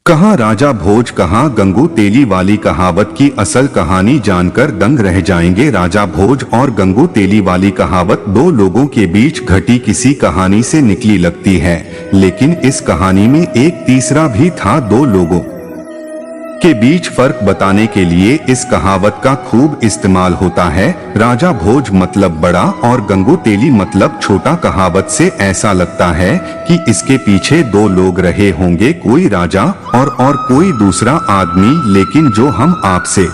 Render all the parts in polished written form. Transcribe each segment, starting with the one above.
कहाँ राजा भोज कहाँ गंगू तेली वाली कहावत की असल कहानी जानकर दंग रह जाएंगे। राजा भोज और गंगू तेली वाली कहावत दो लोगों के बीच घटी किसी कहानी से निकली लगती है, लेकिन इस कहानी में एक तीसरा भी था। दो लोगों के बीच फर्क बताने के लिए इस कहावत का खूब इस्तेमाल होता है। राजा भोज मतलब बड़ा और गंगू तेली मतलब छोटा। कहावत से ऐसा लगता है कि इसके पीछे दो लोग रहे होंगे, कोई राजा और कोई दूसरा आदमी, लेकिन जो हम आपसे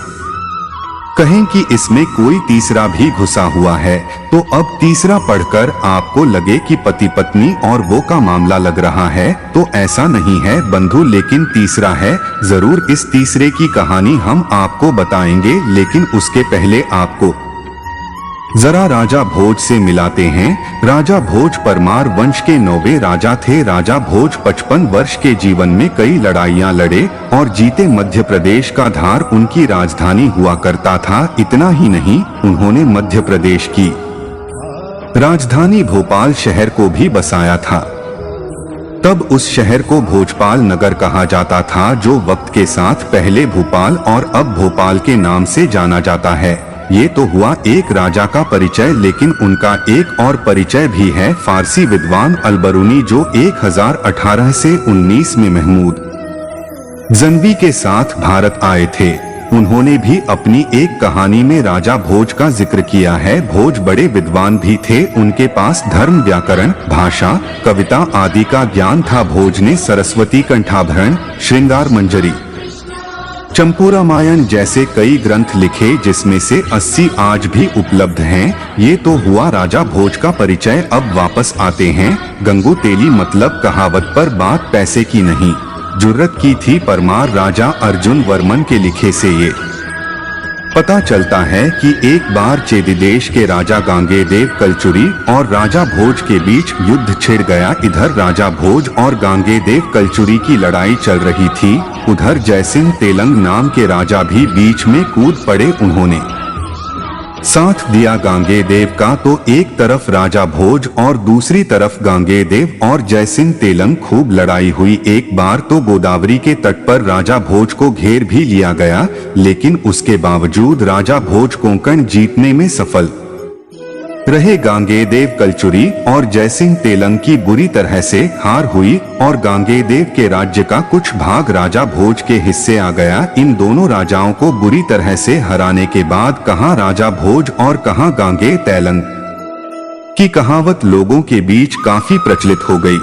कहें कि इसमें कोई तीसरा भी घुसा हुआ है, तो अब तीसरा पढ़कर आपको लगे कि पति पत्नी और वो का मामला लग रहा है, तो ऐसा नहीं है बंधु, लेकिन तीसरा है जरूर। इस तीसरे की कहानी हम आपको बताएंगे, लेकिन उसके पहले आपको जरा राजा भोज से मिलाते हैं। राजा भोज परमार वंश के 9वें राजा थे। राजा भोज 55 वर्ष के जीवन में कई लड़ाइयां लड़े और जीते। मध्य प्रदेश का धार उनकी राजधानी हुआ करता था। इतना ही नहीं, उन्होंने मध्य प्रदेश की राजधानी भोपाल शहर को भी बसाया था। तब उस शहर को भोजपाल नगर कहा जाता था, जो वक्त के साथ पहले भोपाल और अब भोपाल के नाम से जाना जाता है। ये तो हुआ एक राजा का परिचय, लेकिन उनका एक और परिचय भी है। फारसी विद्वान अलबरूनी जो 1018 से 19 में महमूद गजनवी के साथ भारत आए थे, उन्होंने भी अपनी एक कहानी में राजा भोज का जिक्र किया है। भोज बड़े विद्वान भी थे, उनके पास धर्म, व्याकरण, भाषा, कविता आदि का ज्ञान था। भोज ने सरस्वती कंठाभरण, श्रृंगार मंजरी, चंपू रामायण जैसे कई ग्रंथ लिखे, जिसमें से 80 आज भी उपलब्ध हैं। ये तो हुआ राजा भोज का परिचय। अब वापस आते हैं गंगू तेली मतलब कहावत पर। बात पैसे की नहीं, जुर्रत की थी। परमार राजा अर्जुन वर्मन के लिखे से ये पता चलता है कि एक बार चेदी देश के राजा गांगेयदेव कलचुरी और राजा भोज के बीच युद्ध छिड़ गया। इधर राजा भोज और गांगेयदेव कलचुरी की लड़ाई चल रही थी, उधर जयसिंह तेलंग नाम के राजा भी बीच में कूद पड़े। उन्होंने साथ दिया गांगेयदेव का, तो एक तरफ राजा भोज और दूसरी तरफ गांगेयदेव और जयसिंह तेलंग। खूब लड़ाई हुई। एक बार तो गोदावरी के तट पर राजा भोज को घेर भी लिया गया, लेकिन उसके बावजूद राजा भोज कोंकण जीतने में सफल रहे। गांगेयदेव कलचुरी और जयसिंह तेलंग की बुरी तरह से हार हुई और गांगेयदेव के राज्य का कुछ भाग राजा भोज के हिस्से आ गया। इन दोनों राजाओं को बुरी तरह से हराने के बाद कहां राजा भोज और कहां गांगेय तेलंग की कहावत लोगों के बीच काफी प्रचलित हो गई।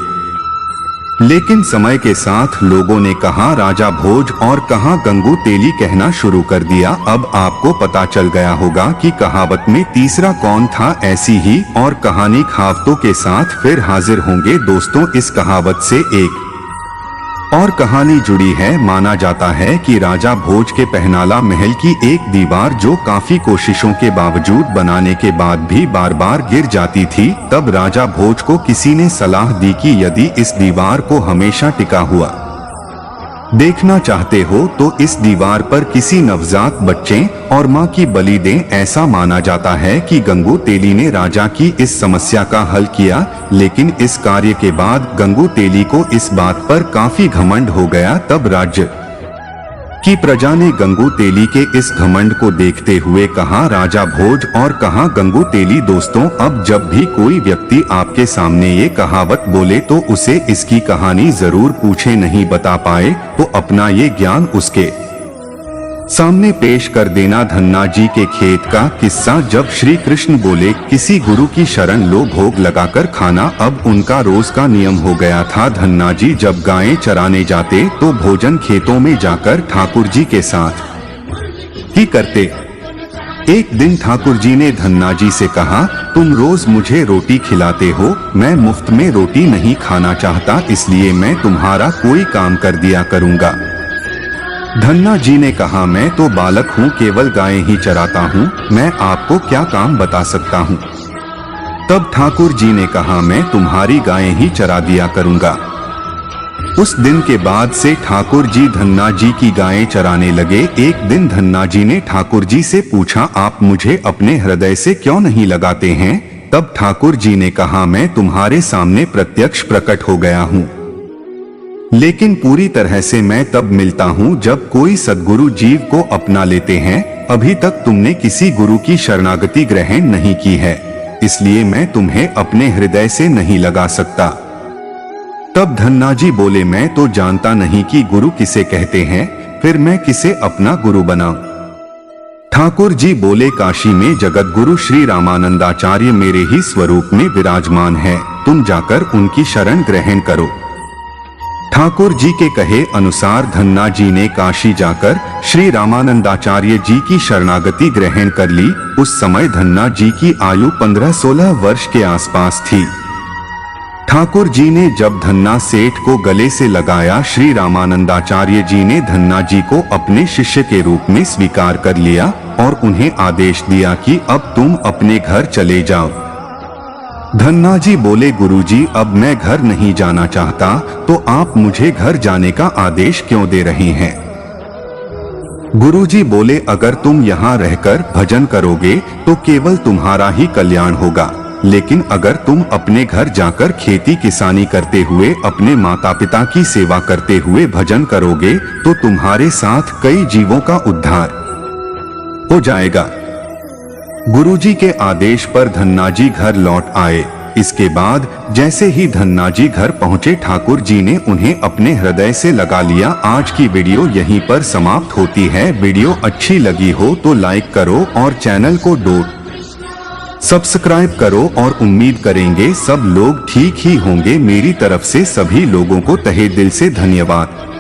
लेकिन समय के साथ लोगों ने कहा राजा भोज और कहां गंगू तेली कहना शुरू कर दिया। अब आपको पता चल गया होगा कि कहावत में तीसरा कौन था। ऐसी ही और कहानी कहावतों के साथ फिर हाजिर होंगे दोस्तों। इस कहावत से एक और कहानी जुड़ी है। माना जाता है कि राजा भोज के पहनाला महल की एक दीवार, जो काफी कोशिशों के बावजूद बनाने के बाद भी बार बार गिर जाती थी, तब राजा भोज को किसी ने सलाह दी कि यदि इस दीवार को हमेशा टिका हुआ देखना चाहते हो तो इस दीवार पर किसी नवजात बच्चे और मां की बलि दें। ऐसा माना जाता है कि गंगू तेली ने राजा की इस समस्या का हल किया, लेकिन इस कार्य के बाद गंगू तेली को इस बात पर काफी घमंड हो गया। तब राज्य की प्रजा ने गंगू तेली के इस घमंड को देखते हुए कहा राजा भोज और कहा गंगू तेली। दोस्तों, अब जब भी कोई व्यक्ति आपके सामने ये कहावत बोले तो उसे इसकी कहानी जरूर पूछे। नहीं बता पाए तो अपना ये ज्ञान उसके सामने पेश कर देना। धन्ना जी के खेत का किस्सा। जब श्री कृष्ण बोले किसी गुरु की शरण लो, भोग लगाकर खाना, अब उनका रोज का नियम हो गया था। धन्ना जी जब गायें चराने जाते तो भोजन खेतों में जाकर ठाकुर जी के साथ ही करते। एक दिन ठाकुर जी ने धन्ना जी से कहा, तुम रोज मुझे रोटी खिलाते हो, मैं मुफ्त में रोटी नहीं खाना चाहता, इसलिए मैं तुम्हारा कोई काम कर दिया करूँगा। धन्ना जी ने कहा, मैं तो बालक हूँ, केवल गायें ही चराता हूँ, मैं आपको क्या काम बता सकता हूँ। तब ठाकुर जी ने कहा, मैं तुम्हारी गायें ही चरा दिया करूँगा। उस दिन के बाद से ठाकुर जी धन्ना जी की गायें चराने लगे। एक दिन धन्ना जी ने ठाकुर जी से पूछा, आप मुझे अपने हृदय से क्यों नहीं लगाते हैं। तब ठाकुर जी ने कहा, मैं तुम्हारे सामने प्रत्यक्ष प्रकट हो गया हूँ। लेकिन पूरी तरह से मैं तब मिलता हूँ जब कोई सद्गुरु जीव को अपना लेते हैं। अभी तक तुमने किसी गुरु की शरणागति ग्रहण नहीं की है, इसलिए मैं तुम्हें अपने हृदय से नहीं लगा सकता। तब धन्ना जी बोले, मैं तो जानता नहीं कि गुरु किसे कहते हैं, फिर मैं किसे अपना गुरु बनाऊं? ठाकुर जी बोले, काशी में जगत गुरु श्री रामानंदाचार्य मेरे ही स्वरूप में विराजमान है, तुम जाकर उनकी शरण ग्रहण करो। ठाकुर जी के कहे अनुसार धन्ना जी ने काशी जाकर श्री रामानंदाचार्य जी की शरणागति ग्रहण कर ली। उस समय धन्ना जी की आयु 15-16 वर्ष के आसपास थी। ठाकुर जी ने जब धन्ना सेठ को गले से लगाया, श्री रामानंदाचार्य जी ने धन्ना जी को अपने शिष्य के रूप में स्वीकार कर लिया और उन्हें आदेश दिया कि अब तुम अपने घर चले जाओ। धन्ना जी बोले, गुरुजी अब मैं घर नहीं जाना चाहता, तो आप मुझे घर जाने का आदेश क्यों दे रहे हैं? गुरुजी बोले, अगर तुम यहाँ रहकर भजन करोगे तो केवल तुम्हारा ही कल्याण होगा, लेकिन अगर तुम अपने घर जाकर खेती किसानी करते हुए अपने माता पिता की सेवा करते हुए भजन करोगे तो तुम्हारे साथ कई जीवों का उद्धार हो जाएगा। गुरुजी के आदेश पर धन्ना जी घर लौट आए। इसके बाद जैसे ही धन्ना जी घर पहुंचे, ठाकुर जी ने उन्हें अपने हृदय से लगा लिया। आज की वीडियो यहीं पर समाप्त होती है। वीडियो अच्छी लगी हो तो लाइक करो और चैनल को सब्सक्राइब करो और उम्मीद करेंगे सब लोग ठीक ही होंगे। मेरी तरफ से सभी लोगों को तहे दिल से धन्यवाद।